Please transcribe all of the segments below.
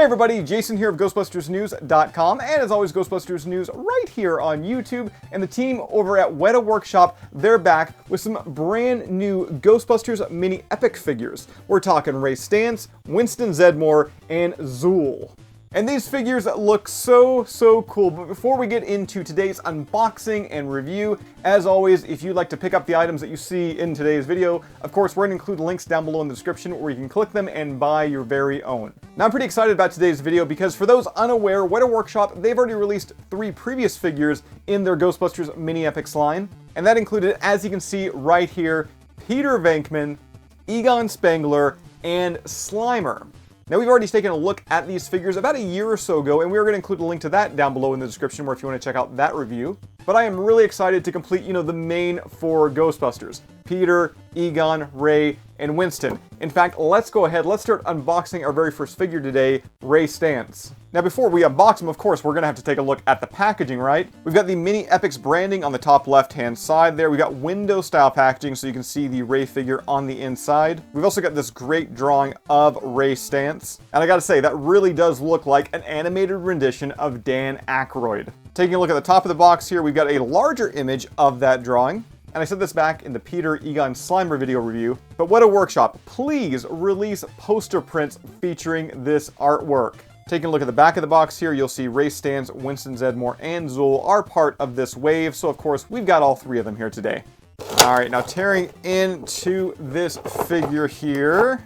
Hey everybody, Jason here of GhostbustersNews.com, and as always, Ghostbusters News right here on YouTube. And the team over at Weta Workshop, they're back with some brand new Ghostbusters Mini Epic figures. We're talking Ray Stantz, Winston Zeddemore, and Zuul. And these figures look so cool. But before we get into today's unboxing and review, as always, if you'd like to pick up the items that you see in today's video, of course, we're going to include links down below in the description where you can click them and buy your very own. Now, I'm pretty excited about today's video because for those unaware, Weta Workshop, they've already released 3 previous figures in their Ghostbusters Mini Epics line. And that included, as you can see right here, Peter Venkman, Egon Spengler, and Slimer. Now, we've already taken a look at these figures about a year or so ago, and we are going to include a link to that down below in the description where if you want to check out that review. But I am really excited to complete, the main 4 Ghostbusters. Peter, Egon, Ray, and Winston. In fact, let's go ahead, let's start unboxing our very first figure today, Ray Stantz. Now, before we unbox him, of course, we're going to have to take a look at the packaging, right? We've got the Mini Epics branding on the top left-hand side there. We've got window-style packaging so you can see the Ray figure on the inside. We've also got this great drawing of Ray Stantz. And I gotta say, that really does look like an animated rendition of Dan Aykroyd. Taking a look at the top of the box here, we've got a larger image of that drawing. And I said this back in the Peter, Egon, Slimer video review, but Weta Workshop, please release poster prints featuring this artwork. Taking a look at the back of the box here, you'll see Ray Stantz, Winston Zeddemore, and Zuul are part of this wave, so of course we've got all 3 of them here today. Alright, now tearing into this figure here.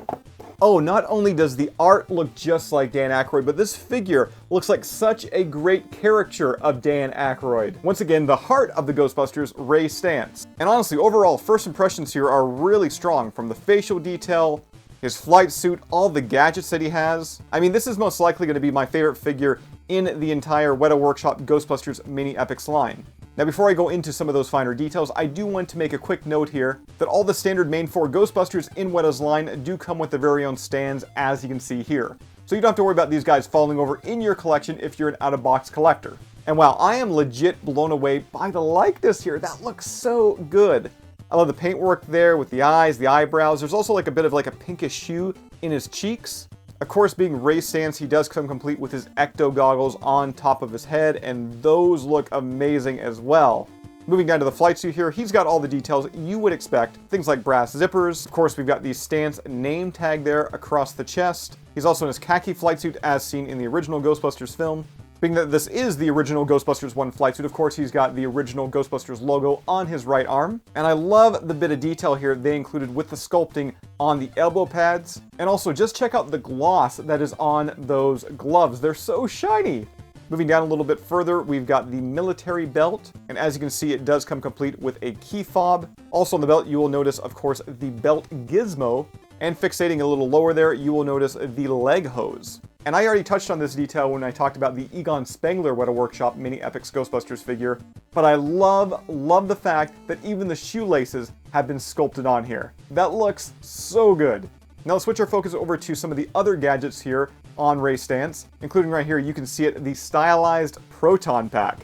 Oh, not only does the art look just like Dan Aykroyd, but this figure looks like such a great caricature of Dan Aykroyd. Once again, the heart of the Ghostbusters, Ray Stantz. And honestly, overall, first impressions here are really strong, from the facial detail, his flight suit, all the gadgets that he has. I mean, this is most likely going to be my favorite figure in the entire Weta Workshop Ghostbusters Mini Epics line. Now, before I go into some of those finer details, I do want to make a quick note here that all the standard main 4 Ghostbusters in Weta's line do come with their very own stands, as you can see here. So you don't have to worry about these guys falling over in your collection if you're an out-of-box collector. And wow, I am legit blown away by the likeness here. That looks so good. I love the paintwork there with the eyes, the eyebrows. There's also like a bit of like a pinkish hue in his cheeks. Of course, being Ray Stantz, he does come complete with his ecto goggles on top of his head, and those look amazing as well. Moving down to the flight suit here, he's got all the details you would expect. Things like brass zippers. Of course, we've got the Stantz name tag there across the chest. He's also in his khaki flight suit as seen in the original Ghostbusters film. Being that this is the original Ghostbusters 1 flight suit, of course, he's got the original Ghostbusters logo on his right arm. And I love the bit of detail here they included with the sculpting on the elbow pads. And also, just check out the gloss that is on those gloves. They're so shiny. Moving down a little bit further, we've got the military belt. And as you can see, it does come complete with a key fob. Also on the belt, you will notice, of course, the belt gizmo. And fixating a little lower there, you will notice the leg hose. And I already touched on this detail when I talked about the Egon Spengler Weta Workshop Mini Epics Ghostbusters figure, but I love the fact that even the shoelaces have been sculpted on here. That looks so good. Now let's switch our focus over to some of the other gadgets here on Ray Stantz, including right here, you can see it, the stylized proton pack.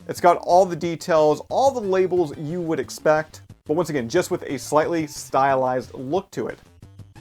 It's got all the details, all the labels you would expect, but once again, just with a slightly stylized look to it.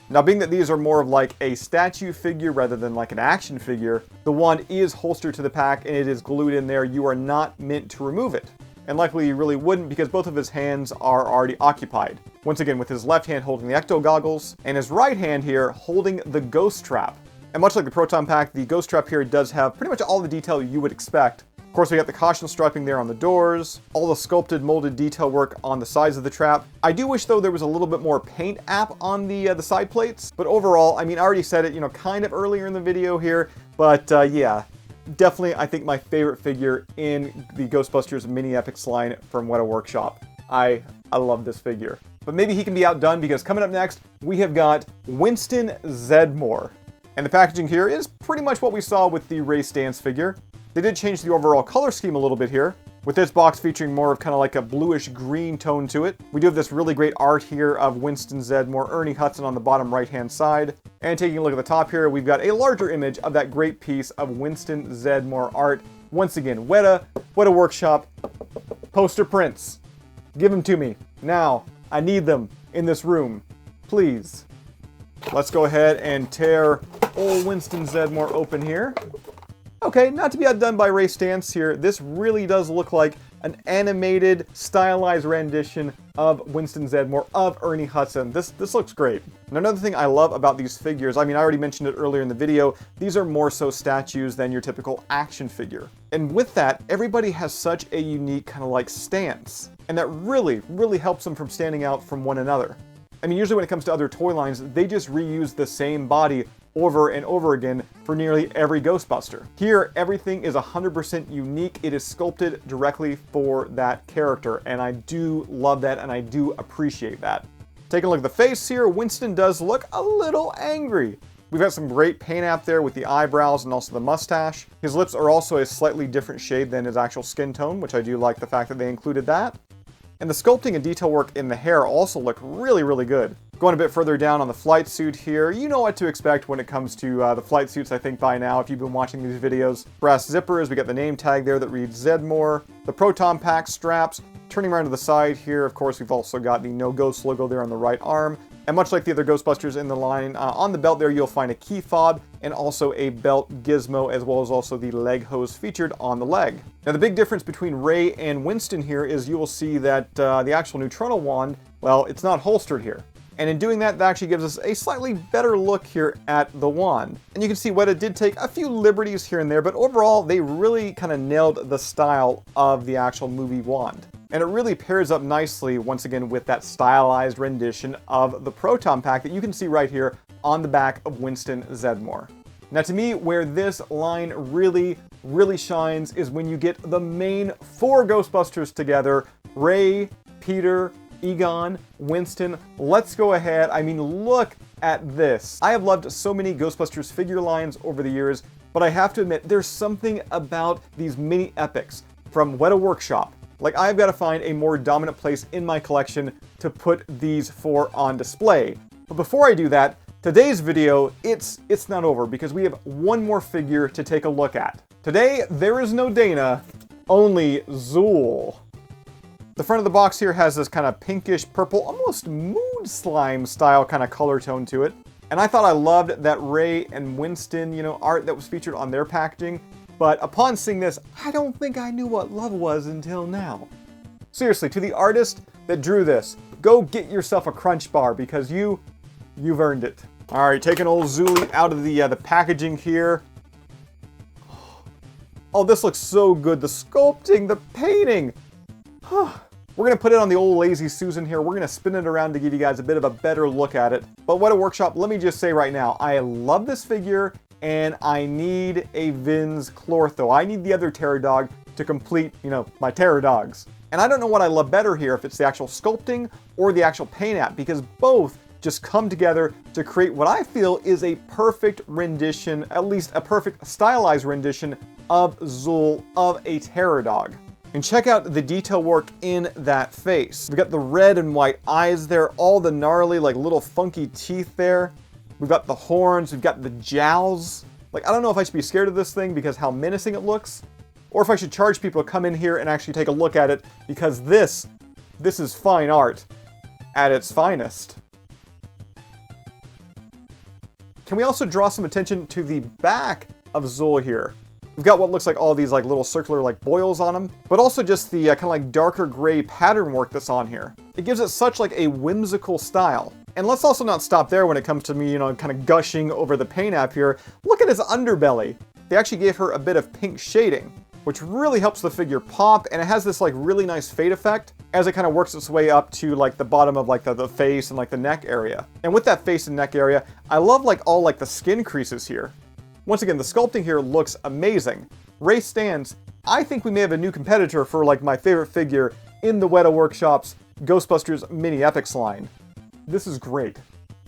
Now, being that these are more of like a statue figure rather than like an action figure, the wand is holstered to the pack and it is glued in there. You are not meant to remove it. And likely you really wouldn't because both of his hands are already occupied. Once again, with his left hand holding the ecto goggles and his right hand here holding the ghost trap. And much like the proton pack, the ghost trap here does have pretty much all the detail you would expect. Of course, we got the caution striping there on the doors, all the sculpted molded detail work on the sides of the trap. I do wish, though, there was a little bit more paint app on the side plates. But overall, I mean, I already said it, kind of earlier in the video here. But yeah, definitely, I think my favorite figure in the Ghostbusters Mini Epics line from Weta Workshop. I love this figure. But maybe he can be outdone because coming up next, we have got Winston Zeddemore. And the packaging here is pretty much what we saw with the Ray Stantz figure. They did change the overall color scheme a little bit here, with this box featuring more of kind of like a bluish green tone to it. We do have this really great art here of Winston Zeddemore, Ernie Hudson on the bottom right-hand side. And taking a look at the top here, we've got a larger image of that great piece of Winston Zeddemore art. Once again, Weta Workshop, poster prints. Give them to me. Now, I need them in this room. Please. Let's go ahead and tear old Winston Zeddemore open here. Okay, not to be outdone by Ray Stantz here, this really does look like an animated, stylized rendition of Winston Zeddemore, of Ernie Hudson. This looks great. And another thing I love about these figures, I mean, I already mentioned it earlier in the video, these are more so statues than your typical action figure. And with that, everybody has such a unique kind of like stance. And that really, really helps them from standing out from one another. I mean, usually when it comes to other toy lines, they just reuse the same body over and over again for nearly every Ghostbuster. Here, everything is 100% unique. It is sculpted directly for that character, and I do love that, and I do appreciate that. Taking a look at the face here, Winston does look a little angry. We've got some great paint app there with the eyebrows and also the mustache. His lips are also a slightly different shade than his actual skin tone, which I do like the fact that they included that. And the sculpting and detail work in the hair also look really, really good. Going a bit further down on the flight suit here, you know what to expect when it comes to the flight suits, I think, by now, if you've been watching these videos. Brass zippers, we got the name tag there that reads Zeddemore. The proton pack straps. Turning around to the side here, of course, we've also got the No Ghost logo there on the right arm. And much like the other Ghostbusters in the line, on the belt there you'll find a key fob and also a belt gizmo, as well as also the leg hose featured on the leg. Now the big difference between Ray and Winston here is you will see that the actual Neutrino wand, well, it's not holstered here. And in doing that, that actually gives us a slightly better look here at the wand. And you can see Weta did take a few liberties here and there, but overall they really kind of nailed the style of the actual movie wand. And it really pairs up nicely, once again, with that stylized rendition of the proton pack that you can see right here on the back of Winston Zeddemore. Now to me, where this line really, really shines is when you get the main four Ghostbusters together: Ray, Peter, Egon, Winston. Let's go ahead. I mean, look at this. I have loved so many Ghostbusters figure lines over the years, but I have to admit, there's something about these mini epics from Weta Workshop. Like, I've got to find a more dominant place in my collection to put these four on display. But before I do that, today's video, it's not over, because we have one more figure to take a look at. Today, there is no Dana, only Zuul. The front of the box here has this kind of pinkish purple, almost moon slime style kind of color tone to it. And I thought I loved that Ray and Winston, you know, art that was featured on their packaging. But upon seeing this, I don't think I knew what love was until now. Seriously, to the artist that drew this, go get yourself a Crunch Bar, because you've earned it. All right, taking old Zuul out of the packaging here. Oh, this looks so good. The sculpting, the painting. We're going to put it on the old Lazy Susan here. We're going to spin it around to give you guys a bit of a better look at it. But Weta Workshop, let me just say right now, I love this figure. And I need a Vin's Chlortho. I need the other Terror Dog to complete, you know, my Terror Dogs. And I don't know what I love better here, if it's the actual sculpting or the actual paint app, because both just come together to create what I feel is a perfect rendition, at least a perfect stylized rendition of Zuul, of a Terror Dog. And check out the detail work in that face. We've got the red and white eyes there, all the gnarly, like little funky teeth there. We've got the horns, we've got the jowls. Like, I don't know if I should be scared of this thing because how menacing it looks, or if I should charge people to come in here and actually take a look at it, because this is fine art at its finest. Can we also draw some attention to the back of Zuul here? We've got what looks like all these like little circular like boils on them, but also just the kind of like darker gray pattern work that's on here. It gives it such like a whimsical style. And let's also not stop there when it comes to me, you know, kind of gushing over the paint app here. Look at his underbelly. They actually gave her a bit of pink shading, which really helps the figure pop, and it has this like really nice fade effect as it kind of works its way up to like the bottom of like the face and like the neck area. And with that face and neck area, I love like all like the skin creases here. Once again, the sculpting here looks amazing. Ray Stantz, I think we may have a new competitor for like my favorite figure in the Weta Workshop's Ghostbusters Mini Epics line. This is great.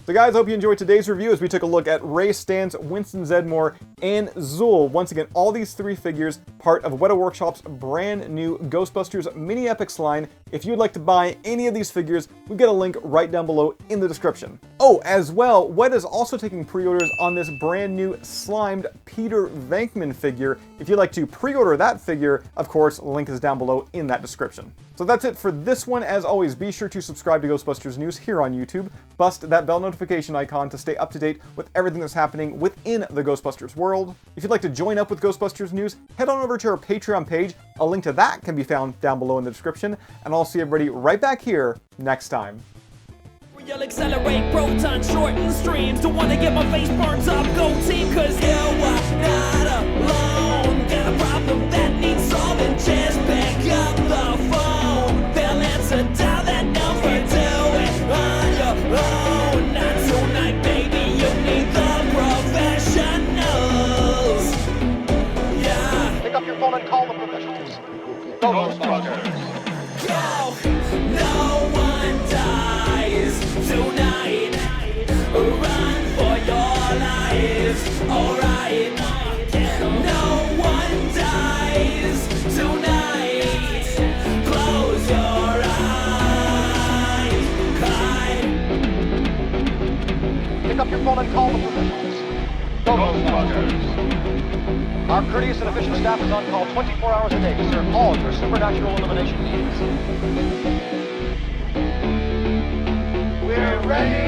So guys, I hope you enjoyed today's review as we took a look at Ray Stantz, Winston Zeddemore, and Zuul. Once again, all these 3 figures part of Weta Workshop's brand new Ghostbusters Mini Epics line. If you'd like to buy any of these figures, we've got a link right down below in the description. Oh, as well, Weta is also taking pre-orders on this brand new slimed Peter Venkman figure. If you'd like to pre-order that figure, of course, link is down below in that description. So that's it for this one. As always, be sure to subscribe to Ghostbusters News here on YouTube. Bust that bell notification icon to stay up to date with everything that's happening within the Ghostbusters world. If you'd like to join up with Ghostbusters News, head on over to our Patreon page. A link to that can be found down below in the description. And I'll see everybody right back here next time. You'll accelerate, proton, shorten streams. Don't wanna get my face burnt up, go team, cause you are not alone. Got a problem that needs solving, just pick up the phone. They'll answer, dial that number, do it on your own. Not tonight, baby, you need the professionals. Yeah. Pick up your phone and call the professionals. Ghostbusters. Go! No one dies tonight. Run for your lives, alright. No one dies tonight. Close your eyes. Pick up your phone and call the professionals. Ghostbusters. Our courteous and efficient staff is on call 24 hours a day to serve all your supernatural elimination needs. We're ready.